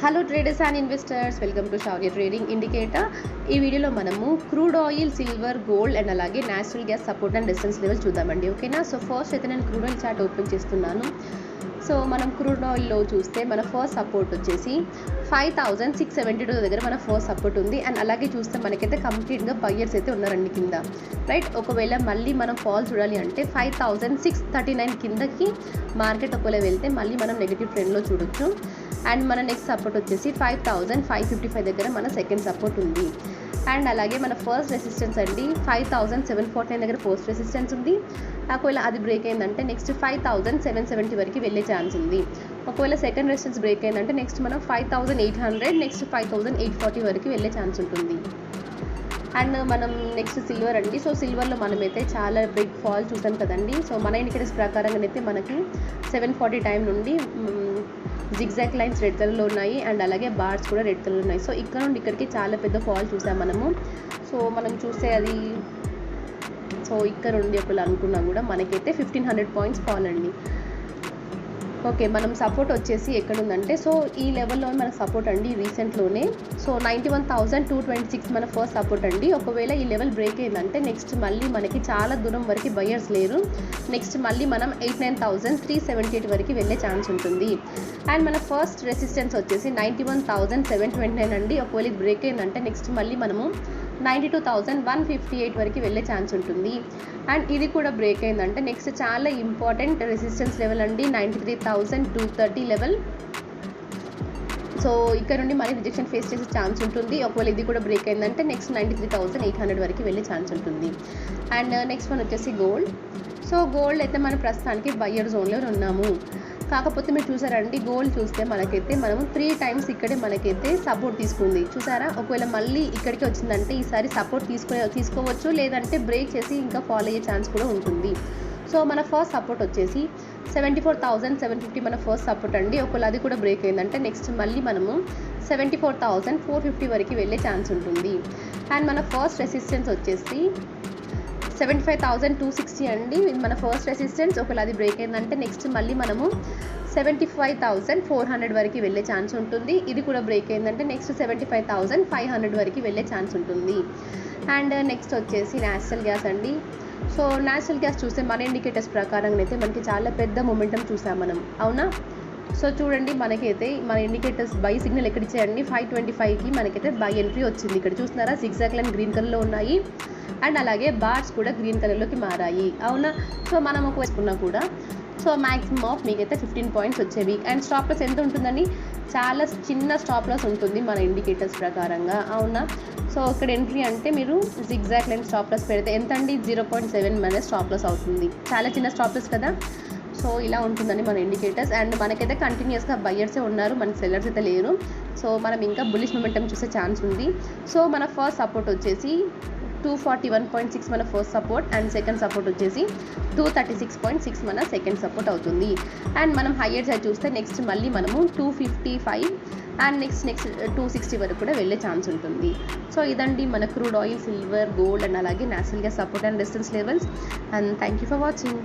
Hello traders and investors, welcome to Shaurya trading indicator. ఈ వీడియోలో మనము crude oil, silver, gold and అలాగే natural gas support and resistance level చూద్దామండి. ఓకేనా? So first అయితే నేను క్రూడ్ ఆయిల్ చార్ట్ ఓపెన్ చేస్తున్నాను. సో మనం క్రూడ్ ఆయిల్లో చూస్తే మన ఫస్ట్ సపోర్ట్ వచ్చేసి 5672 దగ్గర మన ఫస్ట్ సపోర్ట్ ఉంది. అండ్ అలాగే చూస్తే మనకైతే కంప్లీట్గా బయ్యర్స్ అయితే ఉన్నారండి కింద, రైట్. ఒకవేళ మళ్ళీ మనం ఫాల్ చూడాలి అంటే 5639 కిందకి మార్కెట్ ఒకవేళ వెళ్తే మళ్ళీ మనం నెగిటివ్ ట్రెండ్లో చూడొచ్చు. అండ్ మన నెక్స్ట్ సపోర్ట్ వచ్చేసి 5555 దగ్గర మన సెకండ్ సపోర్ట్ ఉంది. అండ్ అలాగే మన ఫస్ట్ రెసిస్టెన్స్ అండి 5749 దగ్గర ఫస్ట్ రెసిస్టెన్స్ ఉంది. ఒకవేళ అది బ్రేక్ అయిందంటే నెక్స్ట్ 5770 వరకు వెళ్ళే ఛాన్స్ ఉంది. ఒకవేళ సెకండ్ రెసిస్టెన్స్ బ్రేక్ అయిందంటే నెక్స్ట్ మనం 5800, నెక్స్ట్ 5840 వరకు వెళ్ళే ఛాన్స్ ఉంటుంది. అండ్ మనం నెక్స్ట్ సిల్వర్ అండి. సో సిల్వర్లో మనమైతే చాలా బిగ్ ఫాల్ చూసాం కదండి. సో మన ఇండికేటర్స్ ప్రకారంగానైతే మనకి 740 టైం నుండి జిగ్జాగ్ లైన్స్ రెడ్ కలర్లో ఉన్నాయి. అండ్ అలాగే బార్స్ కూడా రెడ్ కలర్ ఉన్నాయి. సో ఇక్కడ నుండి ఇక్కడికి చాలా పెద్ద ఫాల్ చూసాం మనము. సో మనం చూస్తే అది ఇక్కడ నుండి ఒకవేళ అనుకున్నా కూడా మనకైతే 1500 పాయింట్స్ ఫాల్ అండి. ఓకే, మనం సపోర్ట్ వచ్చేసి ఎక్కడ ఉందంటే సో ఈ లెవెల్లో మన సపోర్ట్ అండి రీసెంట్లోనే. సో 91,226 మన ఫస్ట్ సపోర్ట్ అండి. ఒకవేళ ఈ లెవెల్ బ్రేక్ అయిందంటే నెక్స్ట్ మళ్ళీ మనకి చాలా దూరం వరకు బయర్స్ లేరు. నెక్స్ట్ మళ్ళీ మనం 89,378 వరకు వెళ్ళే ఛాన్స్ ఉంటుంది. అండ్ మన ఫస్ట్ రెసిస్టెన్స్ వచ్చేసి 91,729 అండి. ఒకవేళ ఇది బ్రేక్ అయిందంటే నెక్స్ట్ మళ్ళీ మనము 92,158 వరకు వెళ్ళే ఛాన్స్ ఉంటుంది. అండ్ ఇది కూడా బ్రేక్ అయిందంటే నెక్స్ట్ చాలా ఇంపార్టెంట్ రెసిస్టెన్స్ లెవెల్ అండి 93,230 లెవెల్. సో ఇక్కడ నుండి మళ్ళీ రిజెక్షన్ ఫేస్ చేసే ఛాన్స్ ఉంటుంది. ఒకవేళ ఇది కూడా బ్రేక్ అయిందంటే నెక్స్ట్ 93,800 వరకు వెళ్ళే ఛాన్స్ ఉంటుంది. అండ్ నెక్స్ట్ వన్ వచ్చేసి గోల్డ్. సో గోల్డ్ అయితే మనం ప్రస్తుతానికి బయ్యర్ జోన్లో ఉన్నాము. కాకపోతే మీరు చూసారండి, గోల్డ్ చూస్తే మనకైతే మనము 3 టైమ్స్ ఇక్కడే మనకైతే సపోర్ట్ తీసుకుంది చూసారా. ఒకవేళ మళ్ళీ ఇక్కడికి వచ్చిందంటే ఈసారి సపోర్ట్ తీసుకోవచ్చు, లేదంటే బ్రేక్ చేసి ఇంకా ఫాలో అయ్యే ఛాన్స్ కూడా ఉంటుంది. సో మన ఫస్ట్ సపోర్ట్ వచ్చేసి 74,750 మన ఫస్ట్ సపోర్ట్ అండి. ఒకవేళ అది కూడా బ్రేక్ అయిందంటే నెక్స్ట్ మళ్ళీ మనము 74,450 వరకు వెళ్ళే ఛాన్స్ ఉంటుంది. అండ్ మన ఫస్ట్ రెసిస్టెన్స్ వచ్చేసి 75,260 అండి. ఇది మన ఫస్ట్ రెసిస్టెన్స్. ఒకవేళ అది బ్రేక్ అయిందంటే నెక్స్ట్ మళ్ళీ మనము 75,400 వరకు వెళ్ళే ఛాన్స్ ఉంటుంది. ఇది కూడా బ్రేక్ అయిందంటే నెక్స్ట్ 75,500 వరకు వెళ్ళే ఛాన్స్ ఉంటుంది. అండ్ నెక్స్ట్ వచ్చేసి నేచురల్ గ్యాస్ అండి. సో నేచురల్ గ్యాస్ చూస్తే మన ఇండికేటర్స్ ప్రకారంగా అయితే మనకి చాలా పెద్ద మొమెంటం చూసాం మనం, అవునా. సో చూడండి, మనకైతే మన ఇండికేటర్స్ బై సిగ్నల్ ఎక్కడ ఇచ్చాయండి 525కి మనకైతే బై ఎంట్రీ వచ్చింది. ఇక్కడ చూస్తున్నారా, జిగ్జాగ్ లైన్ గ్రీన్ కలర్లో ఉన్నాయి. అండ్ అలాగే బార్స్ కూడా గ్రీన్ కలర్లోకి మారాయి, అవునా. సో మనం ఒక వేసుకున్నా కూడా సో మ్యాక్సిమం ఆఫ్ మీకైతే 15 పాయింట్స్ వచ్చేవి. అండ్ స్టాప్ లాస్ ఎంత ఉంటుందని చాలా చిన్న స్టాప్ లాస్ ఉంటుంది మన ఇండికేటర్స్ ప్రకారంగా, అవునా. సో ఇక్కడ ఎంట్రీ అంటే మీరు జిగ్జాగ్ లైన్ స్టాప్ లాస్ పెడితే ఎంత అండి 0.7 మన స్టాప్ లాస్ అవుతుంది. చాలా చిన్న స్టాప్ లాస్ కదా. సో ఇలా ఉంటుందని మన ఇండికేటర్స్. అండ్ మనకైతే కంటిన్యూస్గా బయ్యర్సే ఉన్నారు, మన సెల్లర్స్ అయితే లేరు. సో మనం ఇంకా బుల్లిష్ మొమెంటం చూసే ఛాన్స్ ఉంది. సో మన ఫస్ట్ సపోర్ట్ వచ్చేసి 241.6 మన first support. And second support వచ్చేసి 236.6 మన సెకండ్ సపోర్ట్ అవుతుంది. అండ్ మనం హయ్యర్ సైడ్ చూస్తే నెక్స్ట్ మళ్ళీ మనము 255 అండ్ నెక్స్ట్ 260 వరకు కూడా వెళ్ళే ఛాన్స్ ఉంటుంది. సో ఇదండి మన crude oil, silver, gold and అలాగే natural gas support and resistance levels. And thank you for watching.